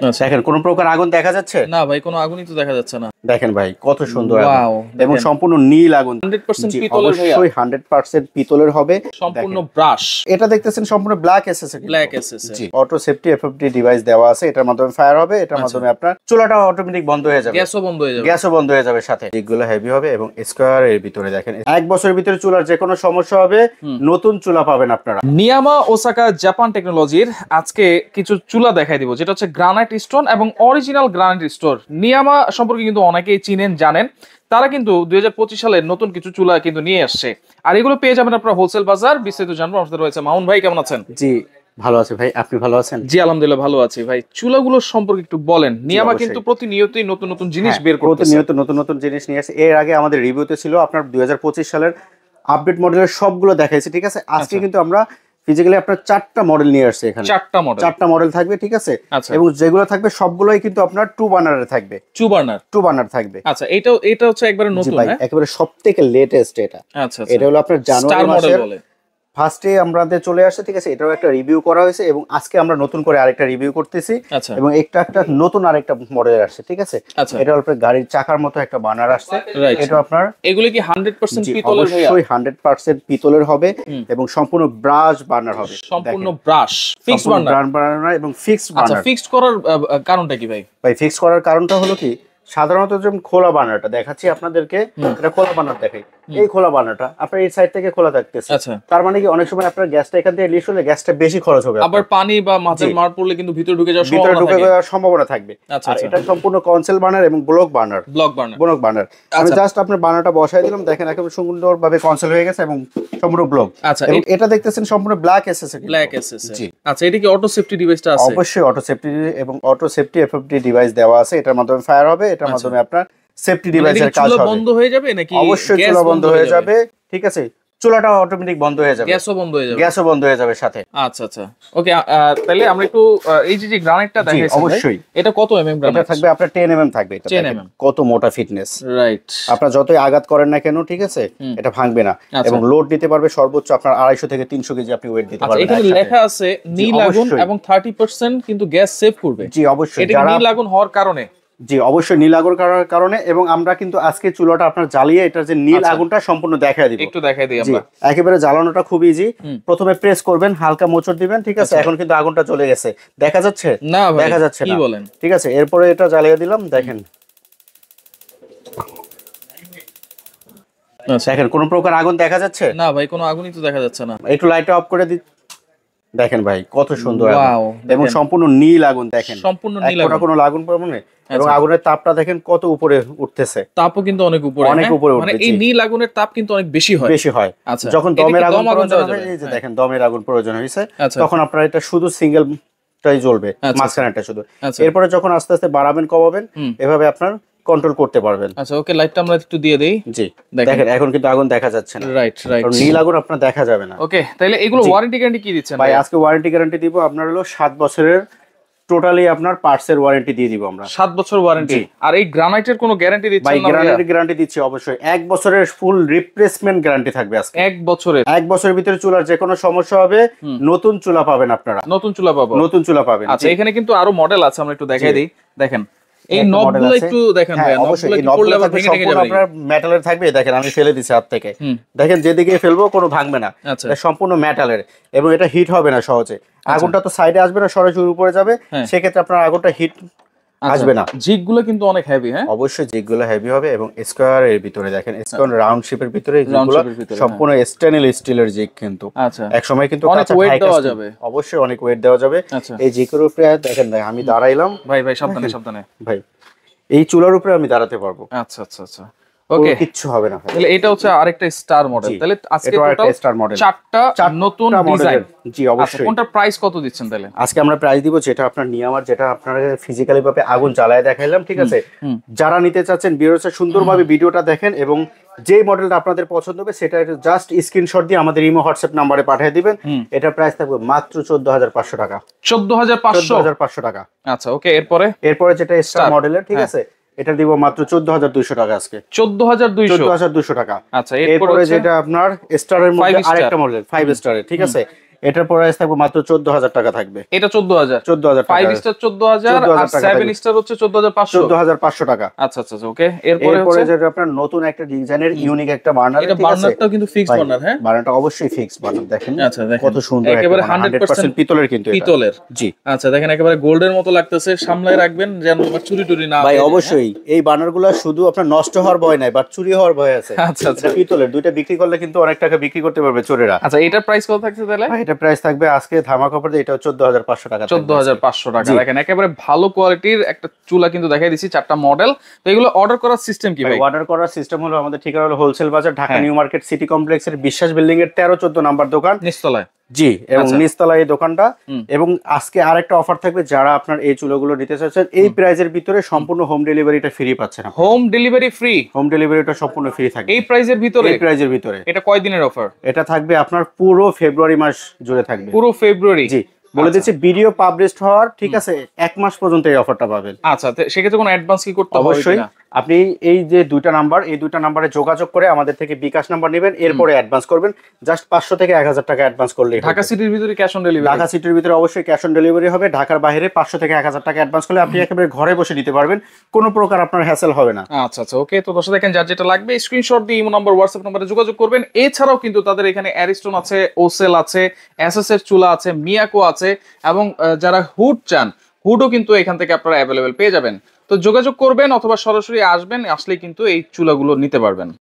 আচ্ছা, দেখেন কোনো প্রকার আগুন দেখা যাচ্ছে না ভাই, কোনো আগুনই তো দেখা যাচ্ছে না। দেখেন ভাই কত সুন্দর ওয়াও, এবং সম্পূর্ণ নীল আগুন 100% জি, পিতলের ভাইয়া, অবশ্যই 100% পিতলের হবে। সম্পূর্ণ দেখেন, ব্রাশ, এটা দেখতেছেন সম্পূর্ণ ব্ল্যাক এসএসএ ব্ল্যাক এসএস। জি অটো সেফটি এফএফডি ডিভাইস দেওয়া আছে, এটার মাধ্যমে ফায়ার হবে, এটার মাধ্যমে আপনার চুলাটা অটোমেটিক বন্ধ হয়ে যাবে, গ্যাসও বন্ধ হয়ে যাবে, গ্যাসও বন্ধ হয়ে যাবে সাথে। এগুলো হেভি হবে এবং স্কয়ার এর ভিতরে দেখেন 1 বছরের ভিতরে চুলার যে কোনো সমস্যা হবে নতুন চুলা পাবেন আপনারা। নিয়ামা ওসাকা জাপান টেকনোলজির আজকে কিছু চুলা দেখাই দিব, যেটা হচ্ছে গ্রানাইট স্টোন এবং অরিজিনাল গ্রানাইট স্টোন। নিয়ামা সম্পর্কে কিন্তু অনেকেই চিনেন জানেন, তারা কিন্তু 2025 সালের নতুন কিছু চুলা কিন্তু নিয়ে আসছে, আর এগুলো পেয়ে যাবেন আপনারা হোলসেল বাজার। বিস্তারিত জানবো, আমাদের রয়েছে মামুন ভাই। কেমন আছেন? জি ভালো আছে ভাই, আপনি ভালো আছেন? জি আলহামদুলিল্লাহ ভালো আছি ভাই। চুলাগুলো সম্পর্কে একটু বলেন। নিয়ামা কিন্তু প্রতিনিয়তই নতুন নতুন জিনিস বের করতেছে, প্রতিনিয়ত নতুন নতুন জিনিস নিয়ে আসে। এর আগে আমাদের রিভিউতে ছিল আপনার 2025 সালের আপডেট মডেলের সবগুলো দেখাইছি, ঠিক আছে। আজকে কিন্তু আমরা ফিজিক্যালি আপনার 4টা মডেল নিয়ে আসছে, এখানে 4টা মডেল থাকবে, ঠিক আছে। এবং যেগুলো থাকবে সবগুলোই কিন্তু আপনার 2 বার্নারে থাকবে, 2 বার্নার থাকবে। আচ্ছা, এটা হচ্ছে একবারে নতুন, হ্যাঁ একেবারে সবথেকে লেটেস্ট এটা। আচ্ছা, এটা হলো আপনার জানুয়ারি মাসের ফার্স্টে আমাদের চলে আসছে, ঠিক আছে। এটাও একটা রিভিউ করা হয়েছে এবং আজকে আমরা নতুন করে আরেকটা রিভিউ করতেছি এবং একটা নতুন আরেকটা মডেল আসছে, ঠিক আছে। এটা আপনার গাড়ির চাকার মতো একটা বার্নার আসছে, এটা আপনার এগুলো কি 100% পিতলের ভাইয়া? অবশ্যই 100% পিতলের হবে এবং সম্পূর্ণ ব্রাশ বার্নার হবে, সম্পূর্ণ ব্রাশ ফিক্সড বার্নার এবং ফিক্সড আচ্ছা, বার্নার। ফিক্সড করার কারণটা কি ভাই? ফিক্সড করার কারণটা হলো কি, সাধারণত যেমন খোলা বার্নারটা দেখাচ্ছি আপনাদেরকে, এটা খোলা বার্নার দেখাই। এই খোলা বার্নারটা আপনার এই সাইড থেকে খোলা থাকতেছে, তার মানে কি অনেক সময় আপনার গ্যাসটা এখান থেকে লিক হলে গ্যাসটা বেশি খরচ হবে, আবার পানি বা মাছের মার পড়লে কিন্তু ভিতরে ঢুকে যাওয়ার সম্ভাবনা থাকবে। আর এটা সম্পূর্ণ কনসেল বার্নার এবং ব্লক বার্নার। আমি জাস্ট আপনার বার্নারটা বসাই দিলাম, দেখেন একেবারে সুন্দরভাবে কনসেল হয়ে গেছে এবং সম্পূর্ণ ব্লক। আচ্ছা, এটা দেখতেছেন সম্পূর্ণ ব্ল্যাক এসএসএ, জি। আচ্ছা, এটা কি অটো সেফটি ডিভাইসটা আছে? অবশ্যই অটো সেফটি এবং অটো সেফটি এফএফডি ডিভাইস দেওয়া আছে, এটার মাধ্যমে ফায়ার হবে, এটার মাধ্যমে আপনার সেফটি ডিভাইসের কাজ হবে। বন্ধ হয়ে যাবে নাকি? অবশ্যই চুলা বন্ধ হয়ে যাবে, ঠিক আছে। চুলাটা অটোমেটিক বন্ধ হয়ে যাবে, গ্যাসও বন্ধ হয়ে যাবে সাথে। আচ্ছা আচ্ছা, ওকে। তাহলে আমরা একটু এই যে গ্রানাইটটা দেখাইছি, অবশ্যই এটা কত এমএম গ্রানাইট থাকবে? আপনার 10 এমএম থাকবে, এটা 10 এমএম। কত মোটা ফিটনেস, রাইট। আপনার যতই আঘাত করেন না কেন, ঠিক আছে, এটা ভাঙবে না এবং লোড দিতে পারবে সর্বোচ্চ আপনার 250 থেকে 300 কেজি আপনি ওয়েট দিতে পারবেন। এখানে লেখা আছে নীল আগুন এবং 30% কিন্তু গ্যাস সেভ করবে। জি অবশ্যই, এটা নীল আগুন হওয়ার কারণে। জি অবশ্যই নীল আগুন করার কারণে, এবং আমরা কিন্তু আজকে চুলাটা আপনার জ্বালিয়ে এটার যে নীল আগুনটা সম্পূর্ণ দেখায় দিব, একটু দেখাই দিই আমরা। একেবারে জ্বালানোটা খুব ইজি। প্রথমে প্রেস করবেন, হালকা মোচড় দিবেন, ঠিক আছে। এখন কিন্তু আগুনটা চলে গেছে, দেখা যাচ্ছে না? দেখা যাচ্ছে কি না, বলেন? ঠিক আছে। এরপরে এটা জ্বালিয়ে দিলাম, দেখেন দেখেন কোনো প্রকার আগুন দেখা যাচ্ছে না ভাই, কোনো আগুনই তো দেখা যাচ্ছে না। একটু লাইটটা অফ করে দিই, দেখেন ভাই কত সুন্দর এবং সম্পূর্ণ নীল আগুন। দেখেন সম্পূর্ণ নীল আগুন, কোনো আগুন পাবো না। এবং আগুনের তাপটা দেখেন কত উপরে উঠতেছে, তাপও কিন্তু অনেক উপরে, মানে এই নীল আগুনের তাপ কিন্তু অনেক বেশি হয়। আচ্ছা, যখন দমের আগুন প্রয়োজন হবে, এই যে দেখেন দমের আগুন প্রয়োজন হয়েছে, তখন আপনার এটা শুধু সিঙ্গেল টাই জ্বলবে, মাঝখানেটা শুধু। এরপরে যখন আস্তে আস্তে বাড়াবেন কমাবেন, এভাবে আপনার কন্ট্রোল করতে পারবেন। আচ্ছা, ওকে, লাইটটা আমরা একটু দিয়ে দেই। জি দেখেন এখন কিন্তু আগুন দেখা যাচ্ছে না, রাইট। নীল আগুন আপনার দেখা যাবে না। ওকে, তাহলে এগুলো ওয়ারেন্টি গ্যারান্টি কি দিচ্ছেন ভাই? আজকে ওয়ারেন্টি গ্যারান্টি দিব আপনার হলো 7 বছরের, টোটালি আপনার পার্টস এর ওয়ারেন্টি দিয়ে দিব আমরা, 7 বছর ওয়ারেন্টি। আর এই গ্রানাইটের কোনো গ্যারান্টি দিচ্ছেন না? ভাই গ্রানাইটের গ্যারান্টি দিচ্ছি অবশ্যই, 1 বছরের ফুল রিপ্লেসমেন্ট গ্যারান্টি থাকবে আজকে। 1 বছরের? 1 বছরের ভিতরে চুলার যে কোনো সমস্যা হবে নতুন চুলা পাবেন আপনারা, নতুন চুলা পাবেন। আচ্ছা, এখানে কিন্তু আরো মডেল আছে, আমরা একটু দেখাই দেই। দেখেন এই নবগুলো একটু দেখেন ভাই, নবগুলো কি করলে আবার ভেঙে যাবে? আপনার মেটালের থাকবে, দেখেন আমি ফেলে দিছি হাত থেকে, দেখেন যেদিকে ফেলবো কোনো ভাঙবে না, এটা সম্পূর্ণ মেটালের এবং এটা হিট হবে না সহজে। আগুনটা তো সাইডে আসবে না, সরাসরি উপরে যাবে, সেক্ষেত্রে আপনার আগুনটা হিট আসবে না। জিগগুলো কিন্তু অনেক হেভি, হ্যাঁ অবশ্যই জিগগুলো হেভি হবে এবং স্কয়ার এর ভিতরে দেখেন, স্কয়ার রাউন্ড শেপের ভিতরে জিগগুলো সম্পূর্ণ স্টেনলেস স্টিলের জিগ কিন্তু। আচ্ছা, এক সময় কিন্তু অনেক ওয়েট দেওয়া যাবে, অবশ্যই অনেক ওয়েট দেওয়া যাবে এই জিগের উপরে। দেখেন আমি দাঁড়াইলাম, ভাই সাবধানে ভাই, এই চুলার উপরে আমি দাঁড়াতে পারবো। আচ্ছা, ওকে, কিচ্ছু হবে না। তাহলে এটা হচ্ছে আরেকটা স্টার মডেল। তাহলে আজকে টোটাল স্টার মডেল 4টা নতুন ডিজাইন। জি অবশ্যই। কোনটার প্রাইস কত দিচ্ছেন তাহলে? আজকে আমরা প্রাইস দিব যেটা আপনার নিয়ামার, যেটা আপনারা ফিজিক্যালি ভাবে আগুন জ্বালায় দেখাইলাম, ঠিক আছে। যারা নিতে চাচ্ছেন ভিডিওটা সুন্দরভাবে ভিডিওটা দেখেন এবং যে মডেলটা আপনাদের পছন্দ হবে সেটা জাস্ট স্ক্রিনশট দিয়ে আমাদের ইমো হোয়াটসঅ্যাপ নম্বরে পাঠিয়ে দিবেন। এটা প্রাইস থাকবে মাত্র 14500 টাকা। 14500 টাকা। আচ্ছা, ওকে। এরপরে যেটা স্টার মডেলের, ঠিক আছে, এটা দিব মাত্র 14200 টাকা আজকে। 14200 টাকা। আচ্ছা, এরপরে যেটা আপনার স্টারের মধ্যে আরেকটা মডেল 5 স্টারের, ঠিক আছে, এটার প্রাইস থাকবে মাত্র 14000 টাকা থাকবে। এটা 14000, 14000 টাকা, 5 স্টার 14000 আর 7 স্টার হচ্ছে 14500। 14500 টাকা। আচ্ছা আচ্ছা ওকে। এরপরে যেটা আপনার নতুন একটা ডিজাইনের ইউনিক একটা বার্নার, এটা বার্নারটাও কিন্তু ফিক্স বার্নার। হ্যাঁ, বার্নারটা অবশ্যই ফিক্স বার্নার। দেখেন আচ্ছা দেখেন কত সুন্দর, একেবারে একেবারে 100% পিতলের, কিন্তু পিতলের। জি আচ্ছা দেখেন একেবারে গোল্ডের মতো লাগতেছে, সামলায় রাখবেন যেন চুরি টুরি না ভাই। অবশ্যই এই বার্নারগুলো শুধু আপনার নষ্ট হওয়ার ভয় নাই, বাট চুরি হওয়ার ভয় আছে। আচ্ছা আচ্ছা, পিতলের দুইটা বিক্রি করলে কিন্তু অনেক টাকা বিক্রি করতে পারবে চোরেরা। আচ্ছা এটার প্রাইস কত থাকছে তাহলে? এটা প্রাইস থাকবে আজকে ধামাকা অফারে এটা 14500 টাকা। 14500 টাকা। দেখেন একেবারে ভালো কোয়ালিটির একটা চুলা কিন্তু দেখাই দিচ্ছি, 4টা মডেল। তো এগুলো অর্ডার করার সিস্টেম কি ভাই? অর্ডার করার সিস্টেম হলো আমাদের ঠিকানা হলো হোলসেল বাজার, ঢাকা নিউ মার্কেট সিটি কমপ্লেক্সের বিশ্বাস বিল্ডিং এর 13-14 নাম্বার দোকান, নিচতলায়। জি, এবং নিচতলায় এই দোকানটা। এবং আজকে আরেকটা অফার থাকবে, যারা আপনার এই চুলাগুলো নিতে চাচ্ছেন এই প্রাইজের ভিতরে সম্পূর্ণ হোম ডেলিভারিটা ফ্রি পাচ্ছেন। Home delivery free? হোম ডেলিভারিটা সম্পূর্ণ ফ্রি থাকবে এই প্রাইজের ভিতরে? এই প্রাইজের ভিতরে। এটা কয় দিনের অফার? এটা থাকবে আপনার পুরো ফেব্রুয়ারি মাস জুড়ে থাকবে। পুরো ফেব্রুয়ারি? জি, বলে দিচ্ছি ভিডিও পাবলিশ হওয়ার ঠিক আছে 1 মাস পর্যন্ত এই অফারটা পাবেন। আচ্ছা, সেক্ষেত্রে কোনো অ্যাডভান্স কি করতে হবে? অবশ্যই আপনি এই যে দুইটা নাম্বার, এই দুইটা নাম্বারে যোগাযোগ করে আমাদের থেকে বিকাশ নাম্বার নেবেন, এরপরে অ্যাডভান্স করবেন। জাস্ট 500 থেকে 1000 টাকা অ্যাডভান্স করলেই। ঢাকা সিটির ভিতরে ক্যাশ অন ডেলিভারি? ঢাকা সিটির ভিতরে অবশ্যই ক্যাশ অন ডেলিভারি হবে। ঢাকার বাইরে 500 থেকে 1000 টাকা অ্যাডভান্স করলে আপনি একেবারে ঘরে বসে নিতে পারবেন, কোনো প্রকার আপনার হ্যাসেল হবে না। আচ্ছা আচ্ছা ওকে। তো দর্শক দেখেন, যার যেটা লাগবে স্ক্রিনশট দিয়ে ইমো নাম্বার, হোয়াটসঅ্যাপ নম্বরে যোগাযোগ করবেন। এছাড়াও কিন্তু তাদের এখানে অ্যারিস্টন আছে, ওসেল আছে, এসএস এর চুলা আছে, মিয়াকো আছে, এবং যারা হুড চান, হুডও কিন্তু এখান থেকে আপনারা অ্যাভেলেবেল পেয়ে যাবেন। তো যোগাযোগ করবেন অথবা সরাসরি আসবেন, আসলেই কিন্তু এই চুলাগুলো নিতে পারবেন।